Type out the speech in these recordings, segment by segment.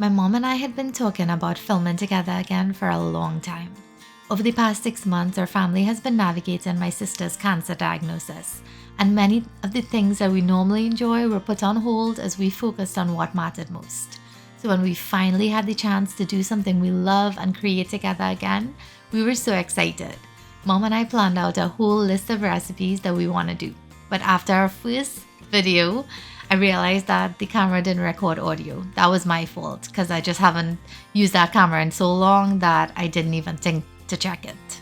My mom and I had been talking about filming together again for a long time. Over the past 6 months, our family has been navigating my sister's cancer diagnosis, and many of the things that we normally enjoy were put on hold as we focused on what mattered most. So when we finally had the chance to do something we love and create together again, we were so excited. Mom and I planned out a whole list of recipes that we want to do. But after our first video, I realized that the camera didn't record audio. That was my fault because I just haven't used that camera in so long that I didn't even think to check it.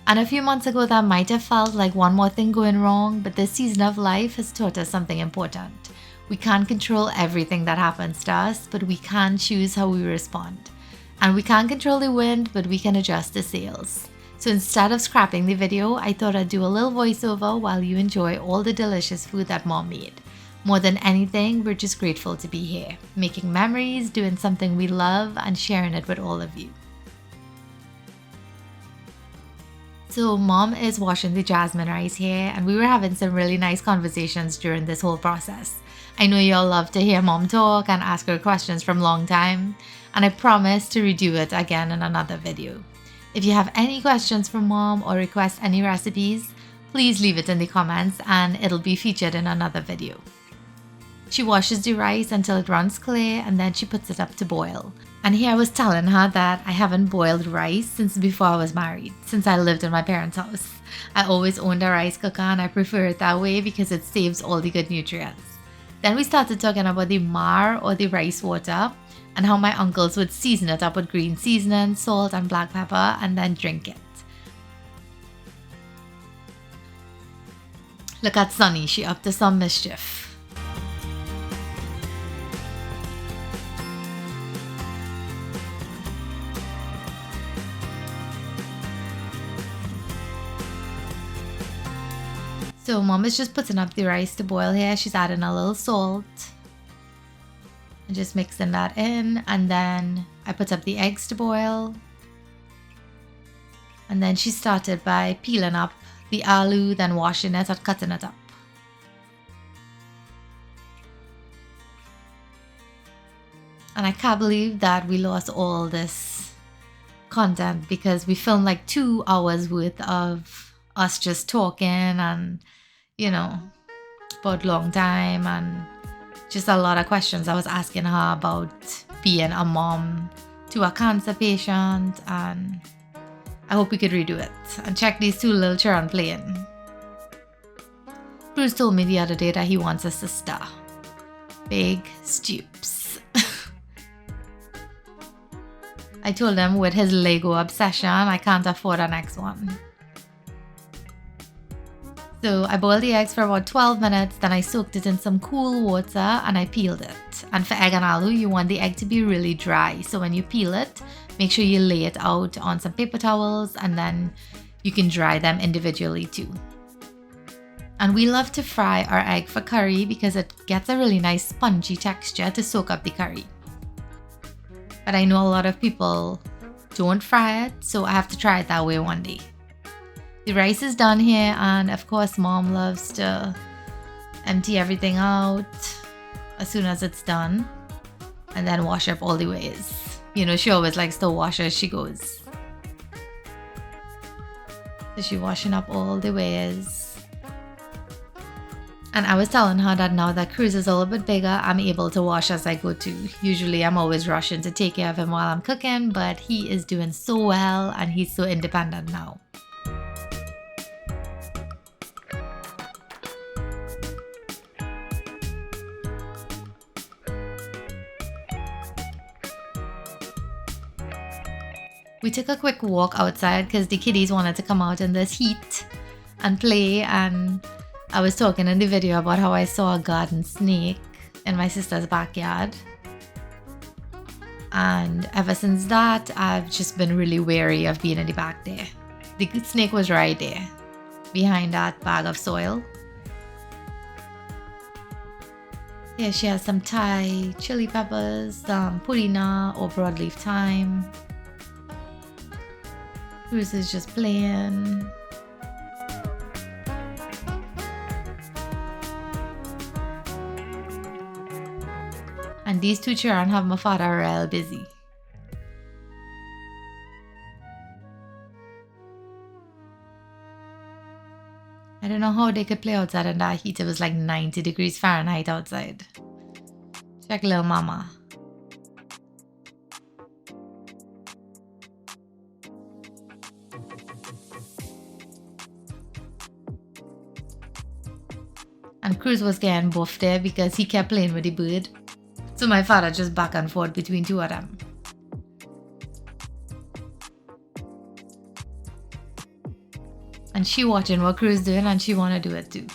And a few months ago, that might have felt like one more thing going wrong, but this season of life has taught us something important. We can't control everything that happens to us, but we can choose how we respond. And we can't control the wind, but we can adjust the sails. So instead of scrapping the video, I thought I'd do a little voiceover while you enjoy all the delicious food that Mom made. More than anything, we're just grateful to be here, making memories, doing something we love, and sharing it with all of you. So Mom is washing the jasmine rice here, and we were having some really nice conversations during this whole process. I know y'all love to hear Mom talk and ask her questions from long time, and I promise to redo it again in another video. If you have any questions for Mom or request any recipes, please leave it in the comments and it'll be featured in another video. She washes the rice until it runs clear and then she puts it up to boil. And here I was telling her that I haven't boiled rice since before I was married, since I lived in my parents' house. I always owned a rice cooker and I prefer it that way because it saves all the good nutrients. Then we started talking about the mar or the rice water and how my uncles would season it up with green seasoning, salt and black pepper and then drink it. Look at Sunny, she up to some mischief. So Mom is just putting up the rice to boil here. She's adding a little salt and just mixing that in. And then I put up the eggs to boil. And then she started by peeling up the aloo, then washing it and cutting it up. And I can't believe that we lost all this content because we filmed like 2 hours worth of us just talking and about long time and just a lot of questions I was asking her about being a mom to a cancer patient, and I hope we could redo it. And check these 2 little children playing. Bruce told me the other day that he wants a sister. Big Stoops. I told him with his Lego obsession, I can't afford a next one. So I boiled the eggs for about 12 minutes, then I soaked it in some cool water and I peeled it. And for egg and aloo, you want the egg to be really dry. So when you peel it, make sure you lay it out on some paper towels and then you can dry them individually too. And we love to fry our egg for curry because it gets a really nice spongy texture to soak up the curry. But I know a lot of people don't fry it, so I have to try it that way one day. The rice is done here, and of course Mom loves to empty everything out as soon as it's done and then wash up all the ways. She always likes to wash as she goes. So she's washing up all the ways. And I was telling her that now that Cruz is a little bit bigger, I'm able to wash as I go too. Usually I'm always rushing to take care of him while I'm cooking, but he is doing so well and he's so independent now. We took a quick walk outside because the kiddies wanted to come out in this heat and play, and I was talking in the video about how I saw a garden snake in my sister's backyard. And ever since that, I've just been really wary of being in the back there. The snake was right there, behind that bag of soil. Here she has some Thai chili peppers, some pudina or broadleaf thyme. Bruce is just playing. And And these two children have my father real busy. I don't know how they could play outside in that heat. It was like 90 degrees Fahrenheit outside. Check little mama. And Cruz was getting buffed there because he kept playing with the bird. So my father just back and forth between two of them. And she watching what Cruz doing and she wanna do it too.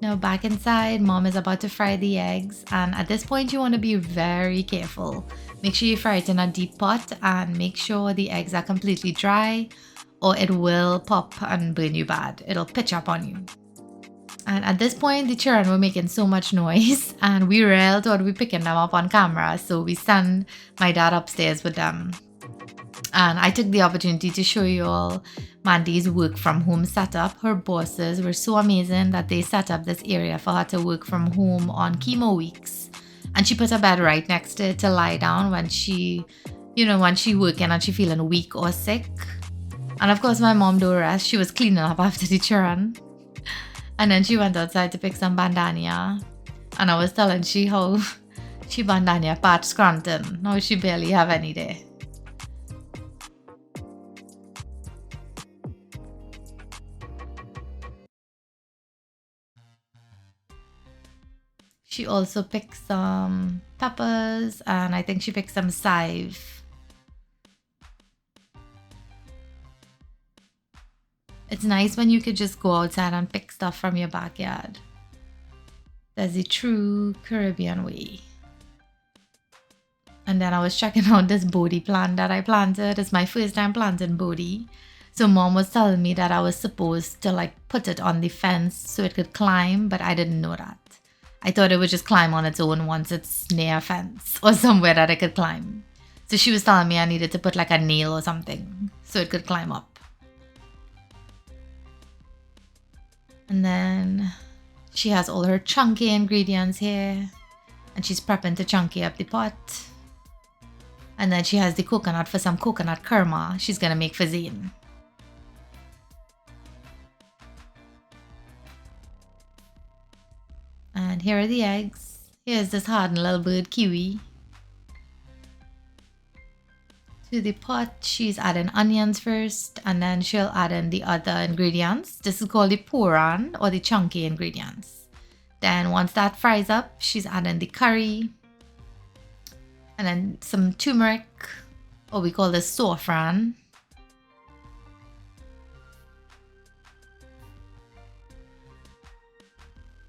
Now back inside, mom is about to fry the eggs, and at this point you want to be very careful. Make sure you fry it in a deep pot and make sure the eggs are completely dry or it will pop and burn you bad. It'll pitch up on you. And at this point the children were making so much noise and we really thought we picking them up on camera, so we sent my dad upstairs with them. And I took the opportunity to show you all Mandy's work from home setup. Her bosses were so amazing that they set up this area for her to work from home on chemo weeks. And she put a bed right next to it to lie down when she working and she feeling weak or sick. And of course my mom don't rest. She was cleaning up after the children. And then she went outside to pick some bandana. And I was telling she how she bandana Pat Scranton. Now she barely have any there. She also picked some peppers and I think she picked some chive. It's nice when you could just go outside and pick stuff from your backyard. That's the true Caribbean way. And then I was checking out this Bodhi plant that I planted. It's my first time planting Bodhi. So mom was telling me that I was supposed to like put it on the fence so it could climb, but I didn't know that. I thought it would just climb on its own once it's near a fence or somewhere that it could climb. So she was telling me I needed to put like a nail or something so it could climb up. And then she has all her chunky ingredients here and she's prepping to chunky up the pot. And then she has the coconut for some coconut kerma she's gonna make for Zane. And here are the eggs. Here's this hardened little bird, Kiwi. To the pot, she's adding onions first, and then she'll add in the other ingredients. This is called the puran, or the chunky ingredients. Then once that fries up, she's adding the curry, and then some turmeric, or we call this saffron.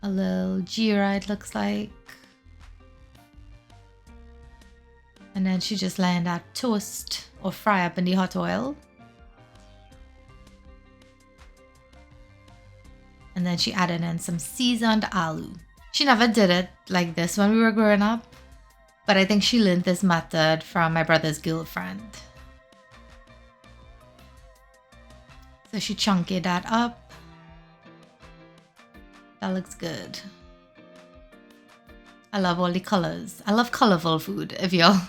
A little jeera, it looks like. And then she just letting that toast or fry up in the hot oil. And then she added in some seasoned aloo. She never did it like this when we were growing up, but I think she learned this method from my brother's girlfriend. So she chunky that up. That looks good. I love all the colors. I love colorful food, if y'all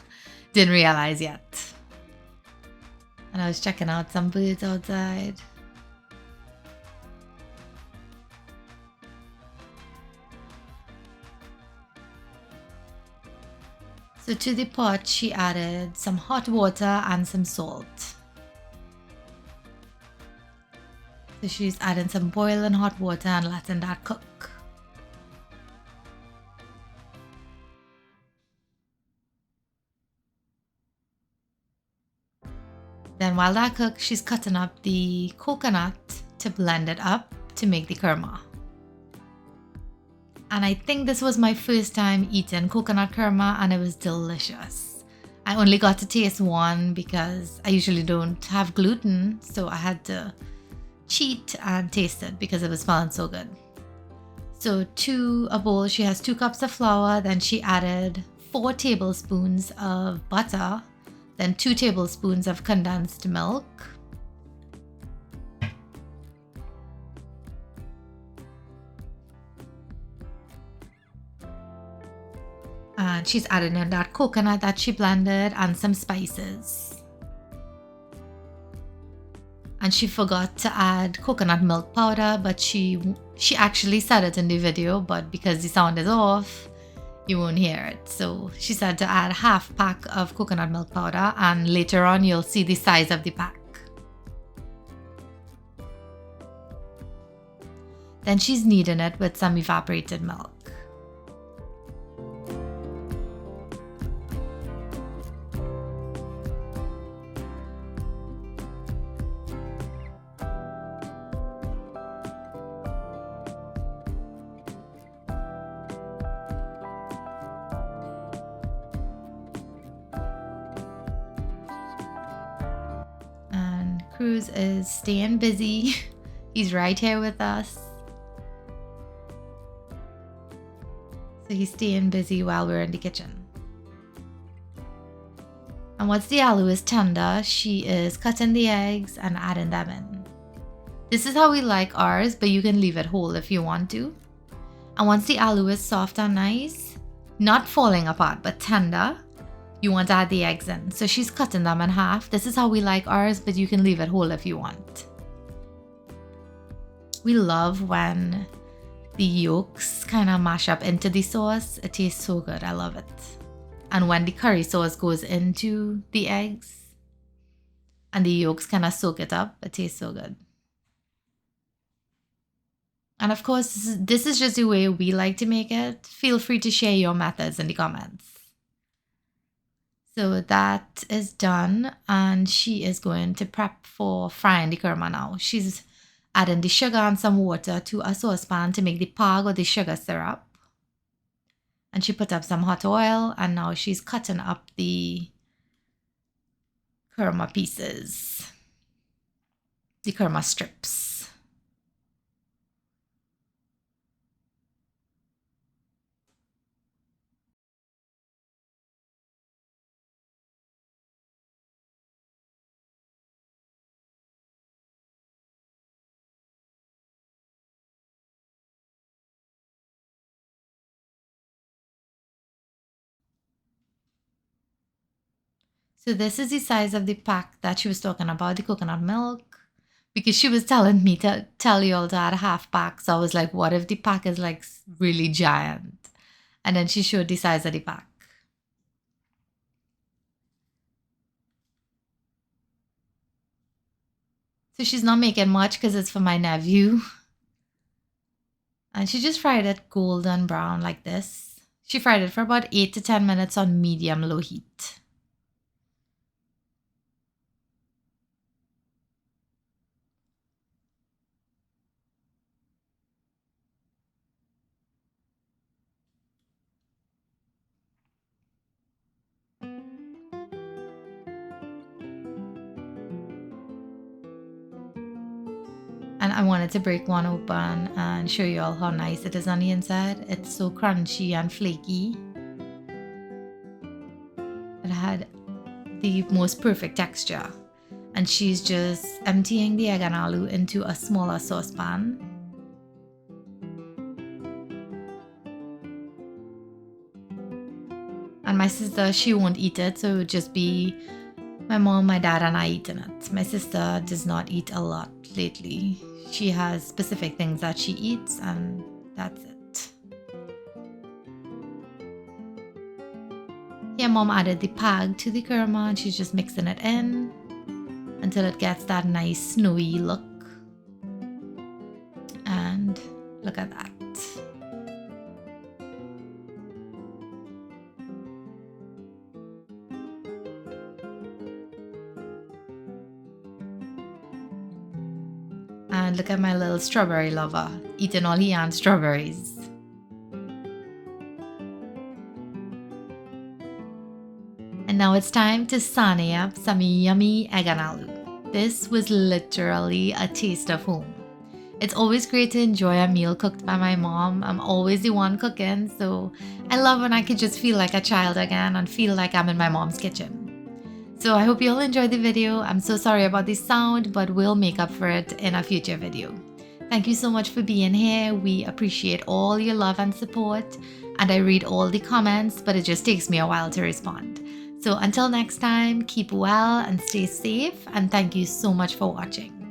didn't realize yet. And I was checking out some birds outside. So to the pot, she added some hot water and some salt. So she's adding some boiling hot water and letting that cook. Then while that cooks, she's cutting up the coconut to blend it up to make the kurma. And I think this was my first time eating coconut kurma, and it was delicious. I only got to taste one because I usually don't have gluten, so I had to cheat and taste it because it was smelling so good. So to a bowl, she has 2 cups of flour, then she added 4 tablespoons of butter, then 2 tablespoons of condensed milk, and she's adding in that coconut that she blended and some spices. And she forgot to add coconut milk powder, but she actually said it in the video, but because the sound is off, you won't hear it. So she said to add half pack of coconut milk powder, and later on you'll see the size of the pack. Then she's kneading it with some evaporated milk. Cruz is staying busy. He's right here with us. So he's staying busy while we're in the kitchen. And once the aloo is tender, she is cutting the eggs and adding them in. This is how we like ours, but you can leave it whole if you want to. And once the aloo is soft and nice, not falling apart, but tender, you want to add the eggs in. So she's cutting them in half. This is how we like ours, but you can leave it whole if you want. We love when the yolks kind of mash up into the sauce. It tastes so good. I love it. And when the curry sauce goes into the eggs and the yolks kind of soak it up, it tastes so good. And of course, this is just the way we like to make it. Feel free to share your methods in the comments. So that is done, and she is going to prep for frying the kurma now. She's adding the sugar and some water to a saucepan to make the pag or the sugar syrup. And she put up some hot oil, and now she's cutting up the kurma pieces, the kurma strips. So this is the size of the pack that she was talking about, the coconut milk, because she was telling me to tell you all to add a half pack. So I was like, what if the pack is like really giant? And then she showed the size of the pack. So she's not making much because it's for my nephew. And she just fried it golden brown like this. She fried it for about 8 to 10 minutes on medium-low heat. And I wanted to break one open and show you all how nice it is on the inside. It's so crunchy and flaky. It had the most perfect texture. And she's just emptying the egg and aloo into a smaller saucepan. And my sister, she won't eat it, so it would just be my mom, my dad, and I eating it. My sister does not eat a lot lately. She has specific things that she eats, and that's it. Here, mom added the pag to the kurma, and she's just mixing it in until it gets that nice snowy look. And look at that. And look at my little strawberry lover, eating all he can strawberries. And now it's time to sarnie up some yummy egg and aloo. This was literally a taste of home. It's always great to enjoy a meal cooked by my mom. I'm always the one cooking, so I love when I can just feel like a child again and feel like I'm in my mom's kitchen. So I hope you all enjoyed the video. I'm so sorry about the sound, but we'll make up for it in a future video. Thank you so much for being here. We appreciate all your love and support, and I read all the comments, but it just takes me a while to respond. So until next time, keep well and stay safe, and thank you so much for watching.